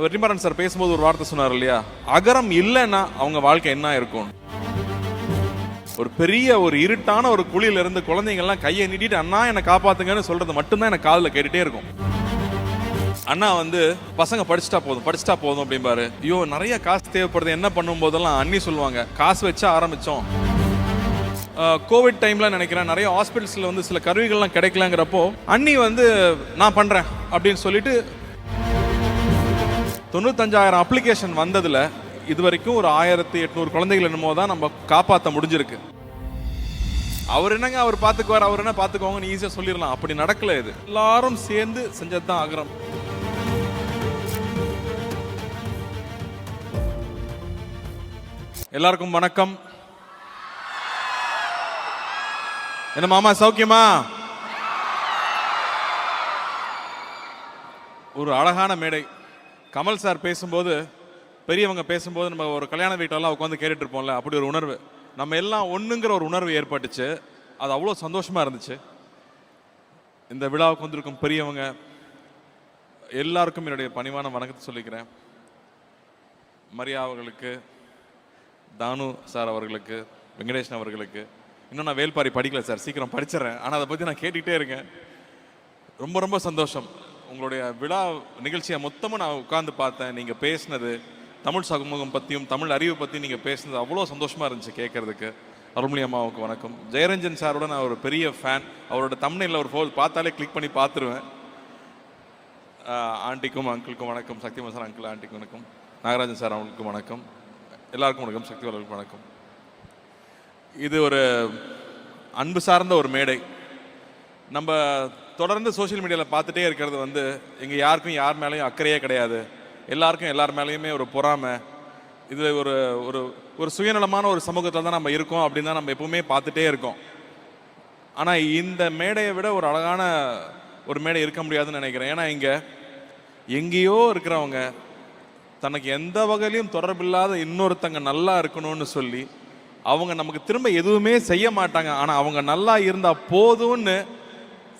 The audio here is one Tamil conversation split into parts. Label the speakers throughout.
Speaker 1: வெற்றிமாறன் சார் பேசும்போது ஒரு வார்த்தை சொன்னார் இல்லையா, அகரம் இல்லைன்னா அவங்க வாழ்க்கை என்ன இருக்கும். ஒரு பெரிய ஒரு இருட்டான ஒரு குழியில இருந்து குழந்தைங்கள்லாம் கையை நீட்டிட்டு அண்ணா என்னை காப்பாத்துங்கன்னு சொல்றது மட்டும்தான் எனக்கு காதுல கேட்டுட்டே இருக்கும். அண்ணா வந்து பசங்க படிச்சுட்டா போதும் அப்படிம்பாரு. ஐயோ நிறைய காசு தேவைப்படுது என்ன பண்ணும் போதெல்லாம் அண்ணி சொல்லுவாங்க, காசு வச்சா ஆரம்பிச்சோம். கோவிட் டைம்ல நினைக்கிறேன் நிறைய ஹாஸ்பிட்டல்ஸ்ல வந்து சில கருவிகள்லாம் கிடைக்கலங்கிறப்போ அண்ணி வந்து நான் பண்றேன் அப்படின்னு சொல்லிட்டு 95,000 அப்ளிகேஷன் வந்ததுல இது வரைக்கும் ஒரு 1800 குழந்தைகள் என்னமோ தான் நம்ம காப்பாற்ற முடிஞ்சிருக்கு. அவர் என்னங்க அவர் பார்த்துக்குவார், அவர் என்ன பார்த்துக்கோங்கன்னு ஈஸியா சொல்லிடலாம். அப்படி நடக்கல. இது எல்லாரும் சேர்ந்து செஞ்சதுதான் அகரம். எல்லாருக்கும் வணக்கம். என்ன மாமா சௌக்கியமா? ஒரு அழகான மேடை. கமல் சார் பேசும்போது, பெரியவங்க பேசும்போது நம்ம ஒரு கல்யாண வீட்டெல்லாம் உட்காந்து கேட்டுட்டு இருப்போம்ல, அப்படி ஒரு உணர்வு. நம்ம எல்லாம் ஒண்ணுங்கிற ஒரு உணர்வு ஏற்பட்டுச்சு. அது அவ்வளோ சந்தோஷமா இருந்துச்சு. இந்த விழாவுக்கு வந்திருக்கும் பெரியவங்க எல்லாருக்கும் என்னுடைய பணிவான வணக்கத்தை சொல்லிக்கிறேன். மரியா அவர்களுக்கு, தானு சார் அவர்களுக்கு, வெங்கடேஷன் அவர்களுக்கு. இன்னும் நான் வேல்பாரி படிக்கல சார், சீக்கிரம் படிச்சிடறேன். ஆனால் அதை பற்றி நான் கேட்டுக்கிட்டே இருக்கேன். ரொம்ப ரொம்ப சந்தோஷம். உங்களுடைய விழா நிகழ்ச்சியை மொத்தமும் நான் உட்கார்ந்து பார்த்தேன். நீங்கள் பேசினது தமிழ் சமூகம் பற்றியும் தமிழ் அறிவு பற்றியும் நீங்கள் பேசினது அவ்வளோ சந்தோஷமாக இருந்துச்சு கேட்கறதுக்கு. அருள்மொழி அம்மாவுக்கு வணக்கம். ஜெயரஞ்சன் சாரோட நான் ஒரு பெரிய ஃபேன். அவரோட தம்ப்நெயில்ல ஒரு ஃபோல் பார்த்தாலே கிளிக் பண்ணி பார்த்துருவேன். ஆண்டிக்கும் அங்கிளுக்கும் வணக்கம். சக்திமான் சார் அங்கிள் ஆண்டிக்கும் வணக்கம். நாகராஜன் சார் அவங்களுக்கும் வணக்கம். எல்லாருக்கும் வணக்கம். சக்தி அவர்களுக்கு வணக்கம். இது ஒரு அன்பு சார்ந்த ஒரு மேடை. நம்ம தொடர்ந்து சோசியல் மீடியாவில் பார்த்துட்டே இருக்கிறது வந்து இங்கே யாருக்கும் யார் மேலேயும் அக்கறையே கிடையாது. எல்லாருக்கும் எல்லார் மேலேயுமே ஒரு பொறாமை. இது ஒரு ஒரு ஒரு சுயநலமான ஒரு சமூகத்தில் தான் நம்ம இருக்கோம் அப்படின்னு தான் நம்ம எப்பவுமே பார்த்துட்டே இருக்கோம். ஆனால் இந்த மேடையை விட ஒரு அழகான ஒரு மேடை இருக்க முடியாதுன்னு நினைக்கிறேன். ஏன்னா இங்கே எங்கேயோ இருக்கிறவங்க தனக்கு எந்த வகையிலையும் தொடர்பில்லாத இன்னொருத்தங்க நல்லா இருக்கணும்னு சொல்லி அவங்க நமக்கு திரும்ப எதுவுமே செய்ய மாட்டாங்க, ஆனால் அவங்க நல்லா இருந்தால் போதும்னு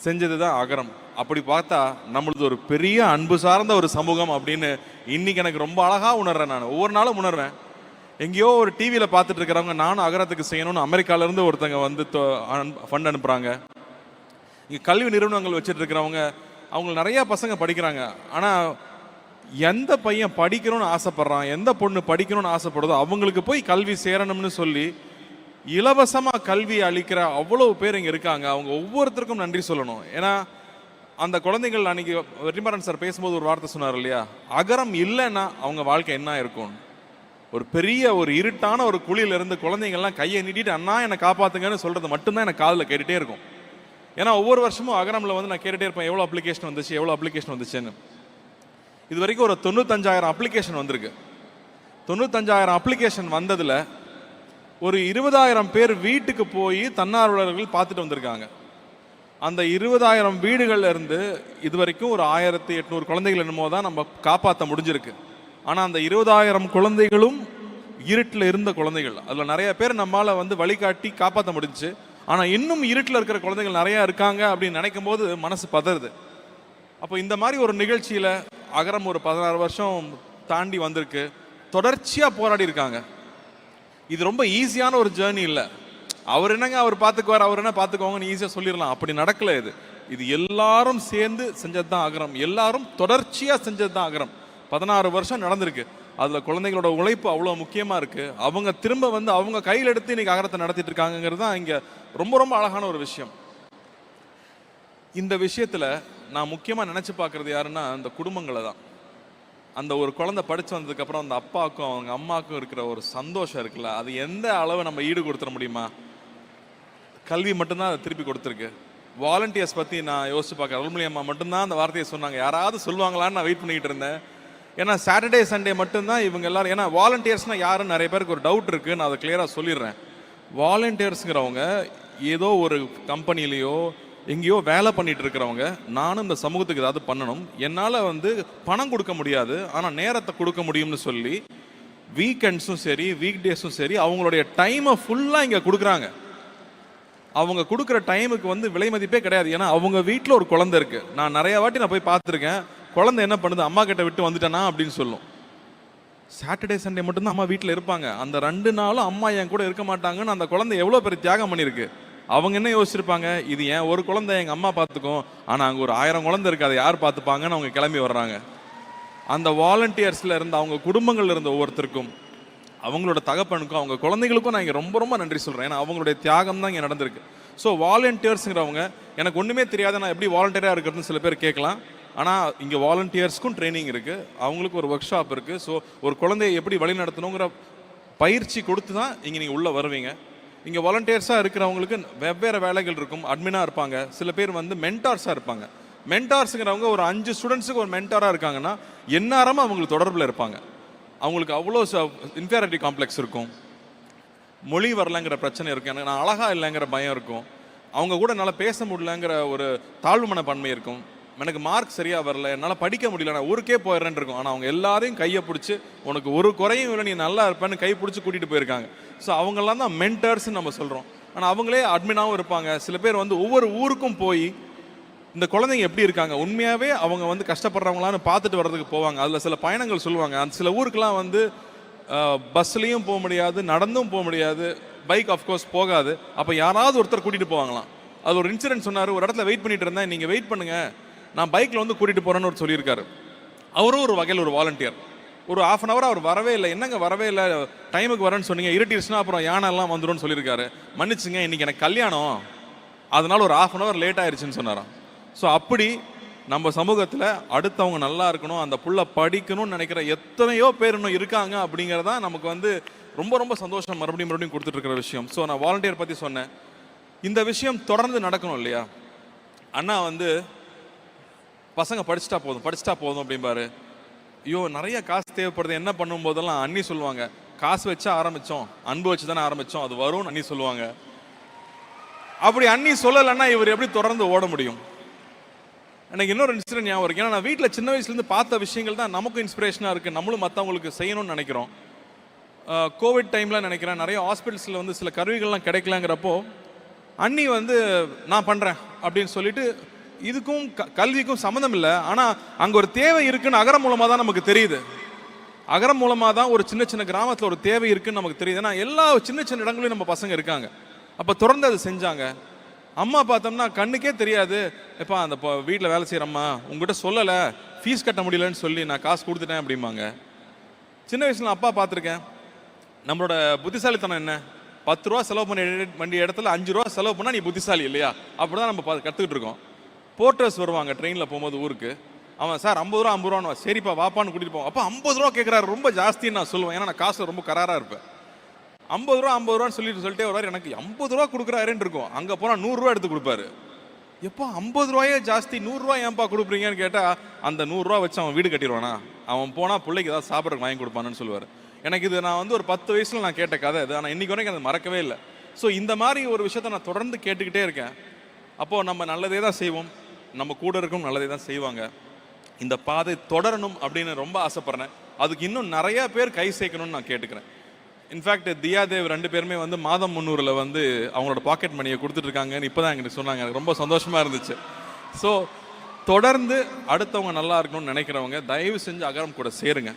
Speaker 1: செஞ்சது தான் அகரம். அப்படி பார்த்தா நம்மளது ஒரு பெரிய அன்பு சார்ந்த ஒரு சமூகம் அப்படின்னு இன்னைக்கு எனக்கு ரொம்ப அழகாக உணர்றேன். நான் ஒவ்வொரு நாளும் உணர்வேன். எங்கேயோ ஒரு டிவியில் பார்த்துட்டு இருக்கிறவங்க நானும் அகரத்துக்கு செய்யணும்னு அமெரிக்காவிலேருந்து ஒருத்தங்க வந்து ஃபண்ட் அனுப்புகிறாங்க. இங்கே கல்வி நிறுவனங்கள் வச்சுட்டு இருக்கிறவங்க அவங்க நிறையா பசங்க படிக்கிறாங்க. ஆனால் எந்த பையன் படிக்கணும்னு ஆசைப்படுறான், எந்த பொண்ணு படிக்கணும்னு ஆசைப்படுதோ அவங்களுக்கு போய் கல்வி சேரணும்னு சொல்லி இலவசமாக கல்வி அளிக்கிற அவ்வளோ பேர் இங்கே இருக்காங்க. அவங்க ஒவ்வொருத்தருக்கும் நன்றி சொல்லணும். ஏன்னா அந்த குழந்தைகள் அன்னைக்கு வெற்றிமாறன் சார் பேசும்போது ஒரு வார்த்தை சொன்னார் இல்லையா, அகரம் இல்லைன்னா அவங்க வாழ்க்கை என்ன இருக்கும். ஒரு பெரிய ஒரு இருட்டான ஒரு குழியில இருந்து குழந்தைங்கள்லாம் கையை நீட்டிட்டு அண்ணா என்னை காப்பாத்துங்கன்னு சொல்றது மட்டும்தான் எனக்கு காதில் கேட்டுட்டே இருக்கும். ஏன்னா ஒவ்வொரு வருஷமும் அகரம்ல வந்து நான் கேட்டுட்டே இருப்பேன், எவ்வளோ அப்ளிகேஷன் வந்துச்சுன்னு. இது வரைக்கும் ஒரு 95,000 அப்ளிகேஷன் வந்திருக்கு. 95,000 அப்ளிகேஷன் வந்ததுல ஒரு 20,000 பேர் வீட்டுக்கு போய் தன்னார்வலர்கள் பார்த்துட்டு வந்திருக்காங்க. அந்த 20,000 வீடுகள்ல இருந்து இது வரைக்கும் ஒரு 1800 குழந்தைகள் என்னமோ தான் நம்ம காப்பாற்ற முடிஞ்சிருக்கு. ஆனால் அந்த 20,000 குழந்தைகளும் இருட்டில் இருந்த குழந்தைகள். அதில் நிறைய பேர் நம்மளால வந்து வழிகாட்டி காப்பாற்ற முடிஞ்சிச்சு. ஆனால் இன்னும் இருட்டில் இருக்கிற குழந்தைகள் நிறையா இருக்காங்க அப்படின்னு நினைக்கும் போது மனசு பதறுது. அப்போ இந்த மாதிரி ஒரு நிகழ்ச்சியில் அகரம் ஒரு 16 வருஷம் தாண்டி வந்திருக்கு. தொடர்ச்சியாக போராடி இருக்காங்க. இது ரொம்ப ஈஸியான ஒரு ஜேர்னி இல்லை. அவர் என்னங்க அவர் பார்த்துக்குவார், அவர் என்ன பார்த்துக்கோங்கன்னு ஈஸியாக சொல்லிடலாம். அப்படி நடக்கல. இது எல்லாரும் சேர்ந்து செஞ்சது தான் அகரம். எல்லாரும் தொடர்ச்சியாக செஞ்சது தான் அகரம். 16 வருஷம் நடந்திருக்கு. அதில் குழந்தைகளோட உழைப்பு அவ்வளோ முக்கியமாக இருக்குது. அவங்க திரும்ப வந்து அவங்க கையில் எடுத்து இன்னைக்கு அகரத்தை நடத்திட்டு இருக்காங்கிறது தான் இங்கே ரொம்ப ரொம்ப அழகான ஒரு விஷயம். இந்த விஷயத்தில் நான் முக்கியமாக நினச்சி பார்க்குறது யாருன்னா அந்த குடும்பங்களை தான். அந்த ஒரு குழந்தை படித்து வந்ததுக்கப்புறம் அந்த அப்பாவுக்கும் அவங்க அம்மாவுக்கும் இருக்கிற ஒரு சந்தோஷம் இருக்குல்ல, அது எந்த அளவு நம்ம ஈடு கொடுத்துட முடியுமா? கல்வி மட்டும்தான் அதை திருப்பி கொடுத்துருக்கு. வாலண்டியர்ஸ் பற்றி நான் யோசிச்சு பார்க்குறேன். அருள்மொழி அம்மா மட்டும்தான் அந்த வார்த்தையை சொன்னாங்க. யாராவது சொல்லுவாங்களான்னு நான் வெயிட் பண்ணிக்கிட்டு இருந்தேன். ஏன்னா சாட்டர்டே சண்டே மட்டும்தான் இவங்க எல்லாரும். ஏன்னா வாலண்டியர்ஸ்னால் யாருன்னு நிறைய பேருக்கு ஒரு டவுட் இருக்குது. நான் அதை கிளியராக சொல்லிடுறேன். வாலண்டியர்ஸுங்கிறவங்க ஏதோ ஒரு கம்பெனிலேயோ எங்கேயோ வேலை பண்ணிட்டு இருக்கிறவங்க, நானும் இந்த சமூகத்துக்கு ஏதாவது பண்ணணும், என்னால் வந்து பணம் கொடுக்க முடியாது ஆனால் நேரத்தை கொடுக்க முடியும்னு சொல்லி வீக்கெண்ட்ஸும் சரி வீக் டேஸும் சரி அவங்களுடைய டைமை ஃபுல்லாக இங்கே கொடுக்குறாங்க. அவங்க கொடுக்குற டைமுக்கு வந்து விலை மதிப்பே கிடையாது. ஏன்னா அவங்க வீட்டில் ஒரு குழந்தை இருக்குது. நான் நிறைய வாட்டி போய் பார்த்துருக்கேன். குழந்தை என்ன பண்ணுது, அம்மா கிட்ட விட்டு வந்துட்டானா அப்படின்னு சொல்லும். சாட்டர்டே சண்டே மட்டும்தான் அம்மா வீட்டில் இருப்பாங்க, அந்த 2 நாளும் அம்மா என் கூட இருக்க மாட்டாங்கன்னு அந்த குழந்தை எவ்வளோ பெரிய தியாகம் பண்ணியிருக்கு. அவங்க என்ன யோசிச்சிருப்பாங்க, இது ஏன் ஒரு குழந்தை எங்கள் அம்மா பார்த்துக்கும், ஆனால் அங்கே ஒரு 1000 குழந்தை இருக்குது, அதை யார் பார்த்துப்பாங்கன்னு அவங்க கிளம்பி வர்றாங்க. அந்த வாலண்டியர்ஸில் இருந்த அவங்க குடும்பங்கள்ல இருந்த ஒவ்வொருத்தருக்கும், அவங்களோட தகப்பனுக்கும், அவங்க குழந்தைகளுக்கும் நான் இங்கே ரொம்ப ரொம்ப நன்றி சொல்கிறேன். ஏன்னா அவங்களுடைய தியாகம் தான் இங்கே நடந்திருக்கு. ஸோ வாலண்டியர்ஸுங்கிறவங்க, எனக்கு ஒன்றுமே தெரியாத நான் எப்படி வாலண்டியராக இருக்கிறதுன்னு சில பேர் கேட்கலாம். ஆனால் இங்கே வாலண்டியர்ஸ்க்கும் ட்ரைனிங் இருக்குது, அவங்களுக்கு ஒரு ஒர்க் ஷாப் இருக்குது. ஸோ ஒரு குழந்தையை எப்படி வழி நடத்தணுங்கிற பயிற்சி கொடுத்து தான் இங்கே நீங்கள் உள்ளே வருவீங்க. இங்கே வாலண்டியர்ஸாக இருக்கிறவங்களுக்கு வெவ்வேறு வேலைகள் இருக்கும். அட்மினாக இருப்பாங்க, சில பேர் வந்து மென்டார்ஸாக இருப்பாங்க. மென்டார்ஸுங்கிறவங்க ஒரு 5 ஸ்டூடெண்ட்ஸுக்கு ஒரு மென்டாராக இருக்காங்கன்னா எந்நேரமும் அவங்களுக்கு தொடர்பில் இருப்பாங்க. அவங்களுக்கு அவ்வளோ இன்ஃபீரியாரிட்டி காம்ப்ளெக்ஸ் இருக்கும், மொழி வரலங்கிற பிரச்சனை இருக்கும், எனக்கு நான் அழகாக இல்லைங்கிற பயம் இருக்கும், அவங்க கூட என்னால் பேச முடியலங்கிற ஒரு தாழ்வு மனப்பான்மை இருக்கும், எனக்கு மார்க் சரியாக வரல, என்னால் படிக்க முடியல, நான் ஊருக்கே போயிடுறேன்னு இருக்கும். ஆனால் அவங்க எல்லாரையும் கையை பிடிச்சி உனக்கு ஒரு குறையும் இல்லை, நீ நல்லா இருப்பேன்னு கை பிடிச்சி கூட்டிகிட்டு போயிருக்காங்க. ஸோ அவங்கெல்லாம் தான் மென்டர்ஸ்ன்னு நம்ம சொல்கிறோம். ஆனால் அவங்களே அட்மினாகவும் இருப்பாங்க. சில பேர் வந்து ஒவ்வொரு ஊருக்கும் போய் இந்த குழந்தைங்க எப்படி இருக்காங்க, உண்மையாகவே அவங்க வந்து கஷ்டப்படுறவங்களான்னு பார்த்துட்டு வர்றதுக்கு போவாங்க. அதில் சில பயணங்கள் சொல்லுவாங்க. அந்த சில ஊருக்கெலாம் வந்து பஸ்லேயும் போக முடியாது, நடந்தும் போக முடியாது, பைக் ஆஃப்கோர்ஸ் போகாது. அப்போ யாராவது ஒருத்தர் கூட்டிகிட்டு போவாங்களாம். அது ஒரு இன்சிடென்ட் சொன்னார். ஒரு இடத்துல வெயிட் பண்ணிட்டு இருந்தேன், நீங்கள் வெயிட் பண்ணுங்கள், நான் பைக்கில் வந்து கூட்டிகிட்டு போகிறேன்னு ஒரு சொல்லியிருக்காரு. அவரும் ஒரு வகையில் ஒரு வாலண்டியர். ஒரு 1/2 hour அவர் வரவே இல்லை. என்னங்க வரவே இல்லை, டைமுக்கு வரேன்னு சொன்னீங்க, இருட்டிடுச்சுன்னா அப்புறம் யானை எல்லாம் வந்துடும் சொல்லியிருக்காரு. மன்னிச்சுங்க, இன்றைக்கி எனக்கு கல்யாணம், அதனால் ஒரு 1/2 hour லேட் ஆயிடுச்சுன்னு சொன்னாராம். ஸோ அப்படி நம்ம சமூகத்தில் அடுத்தவங்க நல்லா இருக்கணும், அந்த புள்ள படிக்கணும்னு நினைக்கிற எத்தனையோ பேர் இன்னும் இருக்காங்க. அப்படிங்கிறதான் நமக்கு வந்து ரொம்ப ரொம்ப சந்தோஷம் மறுபடியும் கொடுத்துட்ருக்கிற விஷயம். ஸோ நான் வாலண்டியர் பற்றி சொன்னேன். இந்த விஷயம் தொடர்ந்து நடக்கணும் இல்லையா? அண்ணா வந்து பசங்க படிச்சுட்டா போதும் அப்படிம்பாரு. ஐயோ நிறைய காசு தேவைப்படுது, என்ன பண்ணும் போதெல்லாம் அண்ணி சொல்லுவாங்க, காசு வச்சா ஆரம்பித்தோம், அன்பு வச்சு தானே ஆரம்பித்தோம், அது வரும்னு அண்ணி சொல்லுவாங்க. அப்படி அண்ணி சொல்லலைன்னா இவர் எப்படி தொடர்ந்து ஓட முடியும்? எனக்கு இன்னொரு இன்சிடென்ட் ஞாபகம் இருக்கு. ஏன்னா நான் வீட்டில் சின்ன வயசுலேருந்து பார்த்த விஷயங்கள் தான் நமக்கும் இன்ஸ்பிரேஷனாக இருக்குது, நம்மளும் மற்றவங்களுக்கு செய்யணும்னு நினைக்கிறோம். கோவிட் டைமில் நினைக்கிறேன், நிறைய ஹாஸ்பிட்டல்ஸில் வந்து சில கருவிகள்லாம் கிடைக்கலங்கிறப்போ அண்ணி வந்து நான் பண்ணுறேன் அப்படின்னு சொல்லிட்டு, இதுக்கும் கல்விக்கும் சம்மந்தம் இல்லை, ஆனால் அங்கே ஒரு தேவை இருக்குன்னு அகரம் மூலமாக தான் நமக்கு தெரியுது. அகரம் மூலமாக தான் ஒரு சின்ன சின்ன கிராமத்தில் ஒரு தேவை இருக்குன்னு நமக்கு தெரியுது. ஏன்னா எல்லா சின்ன சின்ன இடங்களையும் நம்ம பசங்க இருக்காங்க. அப்போ தொடர்ந்து அது செஞ்சாங்க. அம்மா பார்த்தோம்னா கண்ணுக்கே தெரியாது, எப்பா அந்த வீட்டில் வேலை செய்கிறம்மா உங்ககிட்ட சொல்லலை, ஃபீஸ் கட்ட முடியலன்னு சொல்லி நான் காசு கொடுத்துட்டேன் அப்படிம்பாங்க. சின்ன வயசில் அப்பா பார்த்துருக்கேன். நம்மளோட புத்திசாலித்தனம் என்ன, 10 ரூபா செலவு பண்ண வேண்டிய இடத்துல 5 ரூபா செலவு பண்ணால் நீ புத்திசாலி இல்லையா? அப்படி தான் நம்ம கற்றுக்கிட்டு இருக்கோம். போர்ட்டர்ஸ் வருவாங்க ட்ரெயினில் போகும்போது ஊருக்கு, அவன் சார் 50 ரூபா 50 ரூபான்னு, சரிப்பா வாப்பான்னு கூட்டிகிட்டு போவோம். அப்போ 50 ரூபா கேட்குறாரு, ரொம்ப ஜாஸ்தின்னு நான் சொல்லுவேன். ஏன்னா நான் காசு ரொம்ப கராராக இருப்பேன். 50 ரூபான்னு சொல்லிட்டே வருவார். எனக்கு 50 ரூபா கொடுக்குறாருன்னு இருக்கும். அங்கே போனால் 100 ரூபா எடுத்து கொடுப்பாரு. எப்போ 50 ரூபாயே ஜாஸ்தி, 100 ரூபா ஏன்ப்பா கொடுக்குறீங்கன்னு கேட்டால், அந்த 100 ரூபா வச்சு அவன் வீடு கட்டிடுவானா, அவன் போனால் பிள்ளைக்கு ஏதாவது சாப்பிட்றதுக்கு வாங்கி கொடுப்பான்னு சொல்லுவார். எனக்கு இது நான் வந்து ஒரு 10 வயசில் நான் கேட்ட கதை அது. ஆனால் இன்றைக்கி வரைக்கும் அது மறக்கவே இல்லை. ஸோ இந்த மாதிரி ஒரு விஷயத்த நான் தொடர்ந்து கேட்டுக்கிட்டே இருக்கேன். அப்போது நம்ம நல்லதே தான் செய்வோம், நம்ம கூட இருக்கும் நல்லதே தான் செய்வாங்க. இந்த பாதை தொடரணும் அப்படின்னு ரொம்ப ஆசைப்பட்றேன். அதுக்கு இன்னும் நிறையா பேர் கை சேர்க்கணும்னு நான் கேட்டுக்கிறேன். இன்ஃபேக்ட் தியாதேவ் 2 பேருமே வந்து மாதம் 300ல் வந்து அவங்களோட பாக்கெட் மணியை கொடுத்துட்ருக்காங்கன்னு இப்போ தான் எங்களுக்கு சொன்னாங்க. எனக்கு ரொம்ப சந்தோஷமாக இருந்துச்சு. ஸோ தொடர்ந்து அடுத்தவங்க நல்லா இருக்கணும்னு நினைக்கிறவங்க தயவு செஞ்சு அகரம் கூட சேருங்க.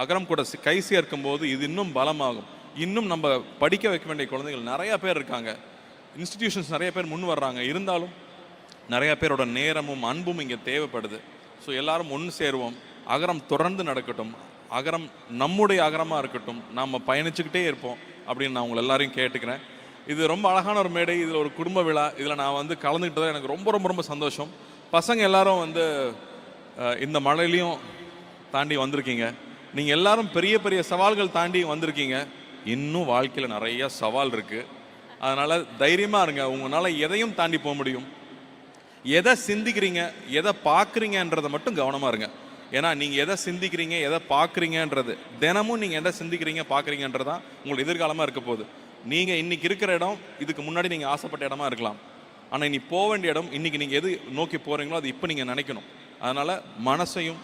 Speaker 1: அகரம் கூட கை சேர்க்கும் போது இது இன்னும் பலமாகும். இன்னும் நம்ம படிக்க வைக்க வேண்டிய குழந்தைகள் நிறையா பேர் இருக்காங்க, இன்ஸ்டிடியூஷன்ஸ் நிறைய பேர் முன் வர்றாங்க. இருந்தாலும் நிறையா பேரோட நேரமும் அன்பும் இங்கே தேவைப்படுது. ஸோ எல்லாரும் ஒன்று சேருவோம். அகரம் தொடர்ந்து நடக்கட்டும், அகரம் நம்முடைய அகரமாக இருக்கட்டும், நாம் பயணிச்சுக்கிட்டே இருப்போம் அப்படின்னு நான் உங்களை எல்லாரையும் கேட்டுக்கிறேன். இது ரொம்ப அழகான ஒரு மேடை, இதில் ஒரு குடும்ப விழா, இதில் நான் வந்து கலந்துக்கிட்டது எனக்கு ரொம்ப ரொம்ப ரொம்ப சந்தோஷம். பசங்க எல்லாரும் வந்து இந்த மழையிலையும் தாண்டி வந்திருக்கீங்க. நீங்கள் எல்லாரும் பெரிய பெரிய சவால்கள் தாண்டி வந்திருக்கீங்க. இன்னும் வாழ்க்கையில் நிறைய சவால் இருக்குது. அதனால் தைரியமாக இருங்க, உங்களால் எதையும் தாண்டி போக முடியும். எதை சிந்திக்கிறீங்க, எதை பார்க்குறீங்கன்றதை மட்டும் கவனமாக இருங்க. ஏன்னா நீங்கள் எதை சிந்திக்கிறீங்க, எதை பார்க்குறீங்கன்றது, தினமும் நீங்கள் எதை சிந்திக்கிறீங்க பார்க்குறீங்கன்றது தான் உங்களுக்கு எதிர்காலமாக இருக்க போகுது. நீங்கள் இன்றைக்கி இருக்கிற இடம் இதுக்கு முன்னாடி நீங்கள் ஆசைப்பட்ட இடமா இருக்கலாம். ஆனால் இனி போக வேண்டிய இடம், இன்றைக்கி நீங்கள் எது நோக்கி போகிறீங்களோ அது இப்போ நீங்கள் நினைக்கணும். அதனால் மனசையும்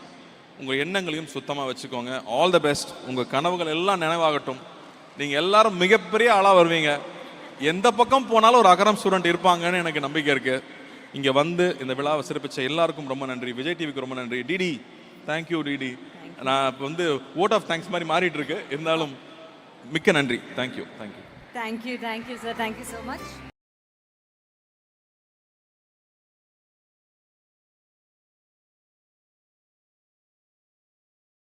Speaker 1: உங்கள் எண்ணங்களையும் சுத்தமாக வச்சுக்கோங்க. All the best. உங்கள் கனவுகள் எல்லாம் நினைவாகட்டும். நீங்கள் எல்லாரும் மிகப்பெரிய ஆளாக வருவீங்க. எந்த பக்கம் போனாலும் ஒரு அகரம் ஸ்டூடெண்ட் இருப்பாங்கன்னு எனக்கு நம்பிக்கை இருக்குது. இங்கே வந்து இந்த விழாவை சிறப்பிச்ச எல்லாருக்கும் ரொம்ப நன்றி. விஜய் டிவிக்கு ரொம்ப நன்றி. DD thank you DD. நான் இப்போ வந்து ஓட் ஆஃப் தேங்க்ஸ் மாதிரி மாறிட்டு இருக்கு, இருந்தாலும் மிக்க நன்றி. Thank you.
Speaker 2: Thank you sir, thank you so much.